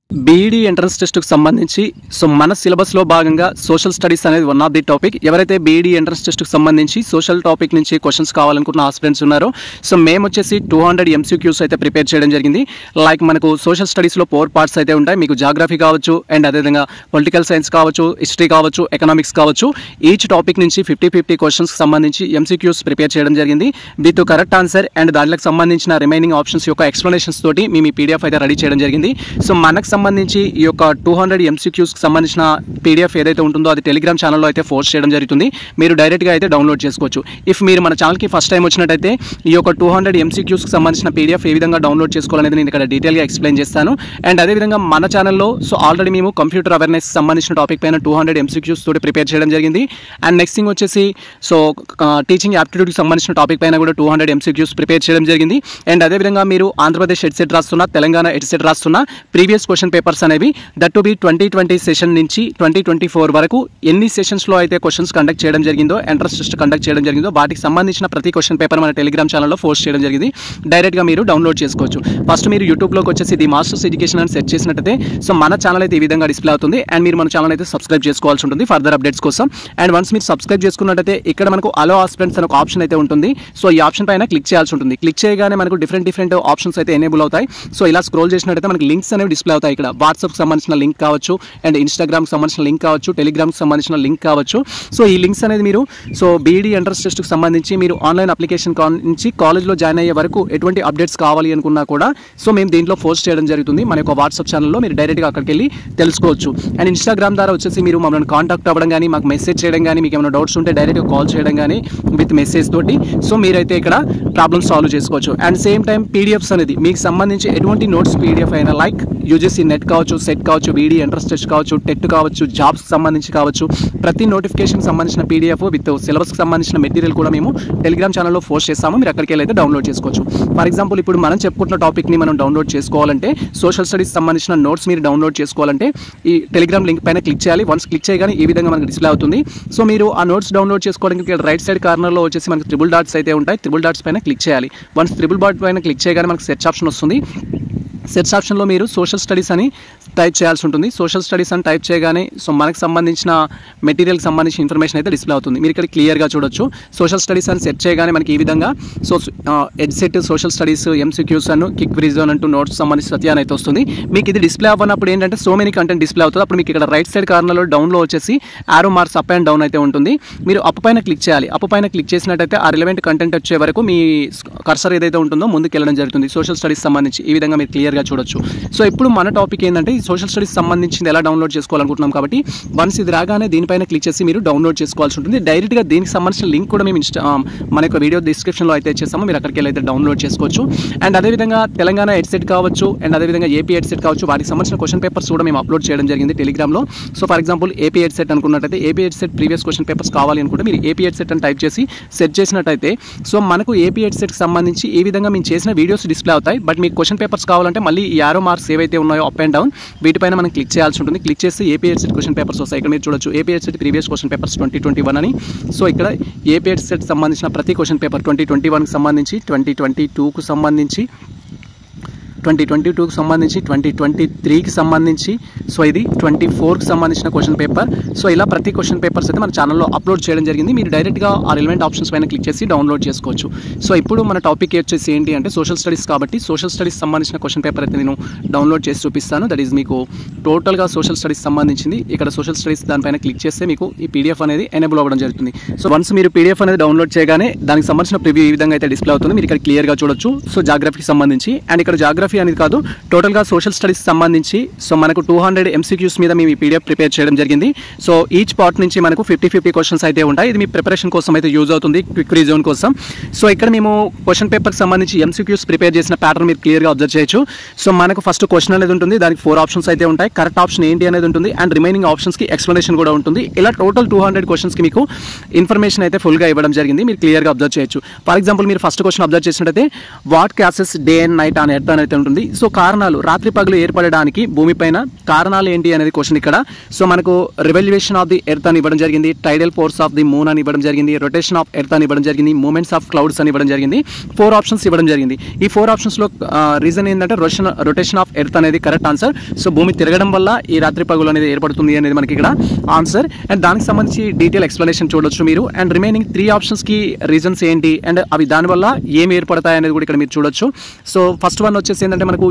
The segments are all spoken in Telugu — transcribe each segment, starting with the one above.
బీఈడీ ఎంట్రన్స్ టెస్ట్కి సంబంధించి మన సిలబస్లో భాగంగా సోషల్ స్టడీస్ అనేది వన్ ఆఫ్ ది టాపిక్. ఎవరైతే బీఈడీ ఎంట్రన్స్ టెస్ట్కి సంబంధించి సోషల్ టాపిక్ నుంచి క్వశ్చన్స్ కావాలనుకున్న ఆస్పిరెంట్స్ ఉన్నారో మేము వచ్చేసి 200 MCQs అయితే ప్రిపేర్ చేయడం జరిగింది. లైక్ మనకు సోషల్ స్టడీస్లో 4 పార్ట్స్ అయితే ఉంటాయి. మీకు జాగ్రఫీ కావచ్చు, అండ్ అదేవిధంగా పొలిటికల్ సైన్స్ కావచ్చు, హిస్టరీ కావచ్చు, ఎకనామిక్స్ కావచ్చు. ఈచ్ టాపిక్ నుంచి 50 క్వశ్చన్స్కి సంబంధించి MCQs ప్రిపేర్ చేయడం జరిగింది విత్ కరెక్ట్ ఆన్సర్ అండ్ దానికి సంబంధించిన రిమైనింగ్ ఆప్షన్స్ యొక్క ఎక్స్ప్లెనేషన్స్ తోటి మేము ఈ PDF అయితే రెడీ చేయడం జరిగింది. మనకు సంబంధించి ఈ యొక్క 200 MCQస్కి సంబంధించిన PDF ఏదైతే ఉంటుందో అది టెలిగ్రామ్ ఛానల్లో అయితే పోస్ట్ చేయడం జరుగుతుంది. మీరు డైరెక్ట్గా అయితే డౌన్లోడ్ చేసుకోవచ్చు. ఇఫ్ మీరు మన ఛానల్కి ఫస్ట్ టైం వచ్చినట్టయితే ఈ యొక్క 200 MCQస్కి సంబంధించిన PDF ఏ విధంగా డౌన్లోడ్ చేసుకోవాలనేది నేను ఇక్కడ డీటెయిల్గా ఎక్స్ప్లెయిన్ చేస్తాను. అండ్ అదేవిధంగా మన ఛానల్లో ఆల్రెడీ మేము కంప్యూటర్ అవేర్నెస్ సంబంధించిన టాపిక్ పైన 200 MCQస్ తోటి ప్రిపేర్ చేయడం జరిగింది. అండ్ నెక్స్ట్ థింగ్ వచ్చేసి టీచింగ్ యాప్టిట్యూడ్కి సంబంధించిన టాపిక్ పైన కూడా 200 MCQస్ ప్రిపేర్ చేయడం జరిగింది. అండ్ అదేవిధంగా మీరు ఆంధ్రప్రదేశ్ ఎడ్సెట్ రాస్తున్నా, తెలంగాణ ఎడ్సెట్ రాస్తున్నా ప్రీవియస్ క్వశ్చన్ పేపర్స్ అనేవి దట్ టు బి 2020 సెషన్ నుంచి 2024 వరకు ఎన్ని సెషన్స్లో అయితే క్వశ్చన్స్ కండక్ట్ చేయడం జరిగిందో, ఎంట్రన్స్ టెస్ట్ కండక్ట్ చేయడం జరిగిందో వాటికి సంబంధించిన ప్రతి క్వశ్చన్ పేపర్ మన టెలిగ్రామ్ ఛానల్లో పోస్ట్ చేయడం జరిగింది. డైరెక్ట్గా మీరు డౌన్లోడ్ చేసుకోవచ్చు. ఫస్ట్ మీరు యూట్యూబ్లోకి వచ్చేసి ది మాస్టర్స్ ఎడ్యుకేషన్ అని సెర్చ్ చేసినట్టయితే మన ఛానల్ అయితే ఈ విధంగా డిస్ప్లే అవుతుంది. అండ్ మీరు మన ఛానల్ అయితే సబ్స్క్రైబ్ చేసుకోవాల్సి ఉంటుంది ఫర్దర్ అప్డేట్స్ కోసం. అండ్ వన్స్ మీరు సబ్స్క్రైబ్ చేసుకున్నట్టయితే ఇక్కడ మనకు అలో ఆస్పిరెంట్స్ అనే ఒక ఆప్షన్ అయితే ఉంటుంది. ఈ ఆప్షన్ పైన క్లిక్ చేయాల్సి ఉంటుంది. క్లిక్ చేయగానే మనకు డిఫరెంట్ ఆప్షన్స్ అయితే ఎనేబుల్ అవుతాయి. ఇలా స్క్రోల్ చేసినట్టయితే మనకి లింక్స్ అనేవి డిస్ప్లే అవుతాయి. ఇక్కడ వాట్సాప్కి సంబంధించిన లింక్ కావచ్చు, అండ్ ఇన్స్టాగ్రామ్కి సంబంధించిన లింక్ కావచ్చు, టెలిగ్రామ్కి సంబంధించిన లింక్ కావచ్చు. ఈ లింక్స్ అనేది మీరు బీఈడీ ఎంట్రన్స్ టెస్ట్కి సంబంధించి మీరు ఆన్లైన్ అప్లికేషన్ నుంచి కాలేజ్లో జాయిన్ అయ్యే వరకు ఎటువంటి అప్డేట్స్ కావాలి అనుకున్నా కూడా మేము దీంట్లో పోస్ట్ చేయడం జరుగుతుంది. మన యొక్క వాట్సాప్ ఛానల్లో మీరు డైరెక్ట్గా అక్కడికి వెళ్ళి తెలుసుకోవచ్చు. అండ్ ఇన్స్టాగ్రామ్ ద్వారా వచ్చేసి మీరు మమ్మల్ని కాంటాక్ట్ అవ్వడం కానీ, మాకు మెసేజ్ చేయడం కానీ, మీకు ఏమైనా డౌట్స్ ఉంటే డైరెక్ట్గా కాల్ చేయడం కానీ విత్ మెసేజ్ తోటి మీరైతే ఇక్కడ ప్రాబ్లమ్ సాల్వ్ చేసుకోవచ్చు. అండ్ సేమ్ టైం PDFs అనేది మీకు సంబంధించి ఎటువంటి నోట్స్ PDF అయినా లైక్ యూజీసీ నెట్ కావచ్చు, సెట్ కావచ్చు, బీఈడీ ఎంట్రన్స్ టెస్ట్ కావచ్చు, టెట్ కావచ్చు, జాబ్స్కి సంబంధించి కావచ్చు, ప్రతి నోటిఫికేషన్కి సంబంధించిన PDF విత్ సిలబస్కి సంబంధించిన మెటీరియల్ కూడా మేము టెలిగ్రామ్ ఛానల్లో పోస్ట్ చేస్తాము. మీరు అక్కడికి వెళ్ళి అయితే డౌన్లోడ్ చేసుకోవచ్చు. ఫర్ ఎగ్జాంపుల్ ఇప్పుడు మనం చెప్పుకుంటున్న టాపిక్ని మనం డౌన్లోడ్ చేసుకోవాలంటే, సోషల్ స్టడీస్ సంబంధించిన నోట్స్ మీరు డౌన్లోడ్ చేసుకోవాలంటే ఈ టెలిగ్రామ్ లింక్ పైన క్లిక్ చేయాలి. వన్స్ క్లిక్ చేయగానే ఈ విధంగా మనకు డిస్ప్లే అవుతుంది. మీరు ఆ నోట్స్ డౌన్లోడ్ చేసుకోవడానికి రైట్ సైడ్ కార్నర్లో వచ్చేసి మనకు 3 డాట్స్ అయితే ఉంటాయి. 3 డాట్స్ పైన క్లిక్ చేయాలి. వన్స్ 3 డాట్ పైన క్లిక్ చేయగానే మనకు సెర్చ్ ఆప్షన్ వస్తుంది. సెర్చ్ ఆప్షన్లో మీరు సోషల్ స్టడీస్ అని టైప్ చేయాల్సి ఉంటుంది. సోషల్ స్టడీస్ అని టైప్ చేయగానే మనకు సంబంధించిన మెటీరియల్కి సంబంధించిన ఇన్ఫర్మేషన్ అయితే డిస్ప్లే అవుతుంది. మీరు ఇక్కడ క్లియర్గా చూడొచ్చు. సోషల్ స్టడీస్ అని సెర్చ్ చేయగానే మనకి ఈ విధంగా ఎడ్సెట్ సోషల్ స్టడీస్ MCQs అను క్విక్ రివిజన్ అంటూ నోట్స్ సంబంధించిన సత్యాన్ని అయితే వస్తుంది. మీకు ఇది డిస్ప్లే అవ్వనప్పుడు ఏంటంటే మెనీ కంటెంట్ డిస్ప్లే అవుతుంది. అప్పుడు మీకు ఇక్కడ రైట్ సైడ్ కార్నర్లో డౌన్లో వచ్చేసి ఆరో మార్క్స్ అప్ అండ్ డౌన్ అయితే ఉంటుంది. మీరు అప్ పైన క్లిక్ చేయాలి. అప్ పైన క్లిక్ చేసినట్టయితే ఆ రిలవెంట్ కంటెంట్ వచ్చే వరకు మీ కర్సర్ ఏదైతే ఉంటుందో ముందుకు వెళ్ళడం జరుగుతుంది. సోషల్ స్టడీస్ సంబంధించి ఈ విధంగా మీరు క్లియర్గా చూడొచ్చు. ఇప్పుడు మన టాపిక్ ఏంటంటే ఈ సోషల్ స్టడీస్ సంబంధించింది ఎలా డౌన్లోడ్ చేసుకోవాలనుకుంటున్నాం కాబట్టి వన్స్ ఇది రాగానే దీనిపైన క్లిక్ చేసి మీరు డౌన్లోడ్ చేసుకోవాల్సి ఉంటుంది. డైరెక్ట్గా దీనికి సంబంధించిన లింక్ కూడా మేము మన యొక్క వీడియో డిస్క్రిప్షన్లో అయితే ఇచ్చేస్తాము. మీరు అక్కడికి వెళ్ళి అయితే డౌన్లోడ్ చేసుకోవచ్చు. అండ్ అదేవిధంగా తెలంగాణ ఎడ్సెట్ కావచ్చు, అండ్ అదేవిధంగా AP ఎడ్సెట్ కావచ్చు, వాటికి సంబంధించిన క్వశ్చన్ పేపర్స్ కూడా మేము అప్లోడ్ చేయడం జరిగింది టెలిగ్రామ్లో. ఫర్ ఎగ్జాంపుల్ AP ఎడ్సెట్ అనుకున్నట్టయితే AP EdCET previous question papers కావాలి అనుకుంటే మీరు AP ఎడ్సెట్ అని టైప్ చేసి సెర్చ్ చేసినట్టయితే మనకు AP ఎడ్సెట్కి సంబంధించి ఈ విధంగా మేము చేసిన వీడియోస్ డిస్ప్లే అవుతాయి. బట్ మీకు క్వశ్చన్ పేపర్స్ కావాలంటే మళ్ళీ ఈ యారో మార్క్స్ ఏవైతే ఉన్నాయో అప్ అండ్ డౌన్ వీటిపైన మనం క్లిక్ చేయాల్సి ఉంటుంది. క్లిక్ చేసి AP ఎడ్సెట్ క్వశ్చన్ పేపర్స్ వస్తాయి. ఇక్కడ మీరు చూడొచ్చు AP EdCET previous question papers 2021 అని. ఇక్కడ AP ఎడ్సెట్ సంబంధించిన ప్రతి క్వశ్చన్ పేపర్ 2021కి సంబంధించి, 2022కు సంబంధించి, 2022కి సంబంధించి, 2023కి సంబంధించి, ఇది 24కి సంబంధించిన క్వశ్చన్ పేపర్. ఇలా ప్రతి క్వశ్చన్ పేపర్స్ అయితే మన ఛానల్లో అప్లోడ్ చేయడం జరిగింది. మీరు డైరెక్ట్గా ఆ రిలవెంట్ ఆప్షన్స్ పైన క్లిక్ చేసి డౌన్లోడ్ చేసుకోవచ్చు. ఇప్పుడు మన టాపిక్ వచ్చేసి ఏంటి అంటే సోషల్ స్టడీస్ కాబట్టి సోషల్ స్టడీస్ సంబంధించిన క్వశ్చన్ పేపర్ అయితే నేను డౌన్లోడ్ చేసి చూపిస్తాను. దట్ ఈజ్ మీకు టోటల్గా సోషల్ స్టడీస్ సంబంధించింది. ఇక్కడ సోషల్ స్టడీస్ దానిపైన క్లిక్ చేస్తే మీకు ఈ PDF అనేది ఎనేబుల్ అవ్వడం జరుగుతుంది. వన్స్ మీరు PDF అనేది డౌన్లోడ్ చేయగానే దానికి సంబంధించిన ప్రివ్యూ ఈ విధంగా అయితే డిస్ప్లే అవుతుంది. మీరు ఇక్కడ క్లియర్గా చూడొచ్చు. జాగ్రఫీకి సంబంధించి, అండ్ ఇక్కడ జాగ్రఫీ అనేది కాదు, టోటల్గా సోషల్ స్టడీస్ సంబంధించి మనకు 200 MCQs మీద మేము ఈ PDF ప్రిపేర్ చేయడం జరిగింది. ఈచ్ పార్ట్ నుంచి మనకు 50 క్వశ్చన్స్ అయితే ఉంటాయి. ఇది మీ ప్రిపరేషన్ కోసం అయితే యూజ్ అవుతుంది, క్విక్ రివిజన్ కోసం. ఇక్కడ మేము క్వశ్చన్ పేపర్కి సంబంధించి MCQs ప్రిపేర్ చేసిన ప్యాటర్న్ మీరు క్లియర్గా అబ్జర్వ్ చేయొచ్చు. మనకు ఫస్ట్ క్వశ్చన్ అనేది ఉంటుంది. దానికి 4 ఆప్షన్స్ అయితే ఉంటాయి. కరెక్ట్ ఆప్షన్ ఏంటి అనేది ఉంటుంది, అండ్ రిమైనింగ్ ఆప్షన్స్కి ఎక్స్ప్లెనేషన్ కూడా ఉంటుంది. ఇలా టోటల్ 200 క్వశ్చన్స్కి మీకు ఇన్ఫర్మేషన్ అయితే ఫుల్గా ఇవ్వడం జరిగింది. మీరు క్లియర్గా అబ్జర్వ్ చేయొచ్చు. ఫర్ ఎగ్జాంపుల్ మీరు ఫస్ట్ క్వశ్చన్ అబ్జర్వ్ చేసినట్టయితే what cases day and night on earth అని అయితే ఉంటుంది. సో కారణాలు రాత్రి పగలు ఏర్పడడానికి భూమిపైన కారణాలు ఏంటి అనేది క్వశ్చన్ ఇక్కడ. సో మనకు రివల్యూషన్ ఆఫ్ ది ఎర్త్ అని ఇవ్వడం జరిగింది, టైడల్ ఫోర్స్ ఆఫ్ ది మూన్ అని ఇవ్వడం జరిగింది, రొటేషన్ ఆఫ్ ఎర్త్ అని ఇవ్వడం జరిగింది, మూమెంట్స్ ఆఫ్ క్లౌడ్స్ అని ఇవ్వడం జరిగింది. 4 ఆప్షన్స్ ఇవ్వడం జరిగింది. ఈ 4 ఆప్షన్స్లో రీజన్ ఏంటంటే రొటేషన్ ఆఫ్ ఎర్త్ అనేది కరెక్ట్ ఆన్సర్. సో భూమి తిరగడం వల్ల ఈ రాత్రి పగలు అనేది ఏర్పడుతుంది అనేది మనకి ఇక్కడ ఆన్సర్. అండ్ దానికి సంబంధించి డీటెయిల్ ఎక్స్ప్లెనేషన్ చూడొచ్చు మీరు. అండ్ రిమైనింగ్ 3 ఆప్షన్స్కి రీజన్స్ ఏంటి అండ్ అవి దానివల్ల ఏమి ఏర్పడతాయి అనేది కూడా ఇక్కడ మీరు చూడొచ్చు. సో ఫస్ట్ వన్ వచ్చేసి ఏంటంటే మనకు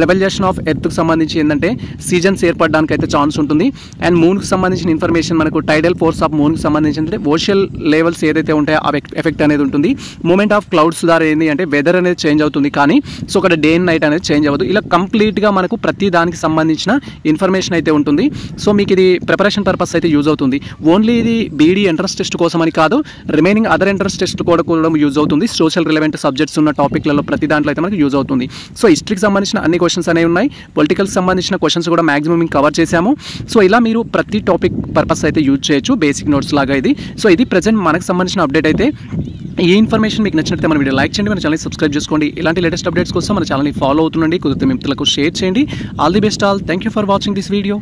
రెవల్యూషన్ ఆఫ్ ఎర్త్కి సంబంధించి ఏంటంటే సీజన్స్ ఏర్పడడానికి అయితే ఛాన్స్ ఉంటుంది. అండ్ మూన్కి సంబంధించిన ఇన్ఫర్మేషన్ మనకు టైడల్ ఫోర్స్ ఆఫ్ మూన్కి సంబంధించి అంటే ఓషియల్ లెవెల్స్ ఏదైతే ఉంటాయో ఆ ఎఫెక్ట్ అనేది ఉంటుంది. మూమెంట్ ఆఫ్ క్లౌడ్స్ ద్వారా ఏంటి అంటే వెదర్ అనేది చేంజ్ అవుతుంది, కానీ సో అక్కడ డే అండ్ నైట్ అనేది చేంజ్ అవ్వదు. ఇలా కంప్లీట్గా మనకు ప్రతి దానికి సంబంధించిన ఇన్ఫర్మేషన్ అయితే ఉంటుంది. సో మీకు ఇది ప్రిపరేషన్ పర్పస్ అయితే యూజ్ అవుతుంది. ఓన్లీ ఇది బీఈడీ ఎంట్రన్స్ టెస్ట్ కోసం అని కాదు, రిమైనింగ్ అదర్ ఎంట్రన్స్ టెస్ట్ కూడా యూజ్ అవుతుంది. సోషల్ రిలవెంట్ సబ్జెక్ట్స్ ఉన్న టాపిక్లలో ప్రతి దాంట్లో అయితే మనకు యూజ్ అవుతుంది. సో హిస్టరీకి సంబంధించిన అన్ని క్వశ్చన్స్ అనేవి ఉన్నాయి, పొలిటికల్కి సంబంధించిన క్వశ్చన్స్ కూడా మాక్సిమం మేము కవర్ చేశాము. సో ఇలా మీరు ప్రతి టాపిక్ పర్పస్ అయితే యూజ్ చేయొచ్చు, బేసిక్ నోట్స్ లాగా ఇది. సో ఇది ప్రజెంట్ మనకు సంబంధించిన అప్డేట్ అయితే. ఈ ఇన్ఫర్మేషన్ మీకు నచ్చినట్లయితే మన వీడియో లైక్ చేయండి, మన ఛానల్ని సబ్స్క్రైబ్ చేసుకోండి. ఇలాంటి లేటెస్ట్ అప్డేట్స్ కోసం మన ఛానల్ని ఫాలో అవుతుండండి, కుదిరితే మిత్రులకు షేర్ చేయండి. All the best all. Thank you for watching this video.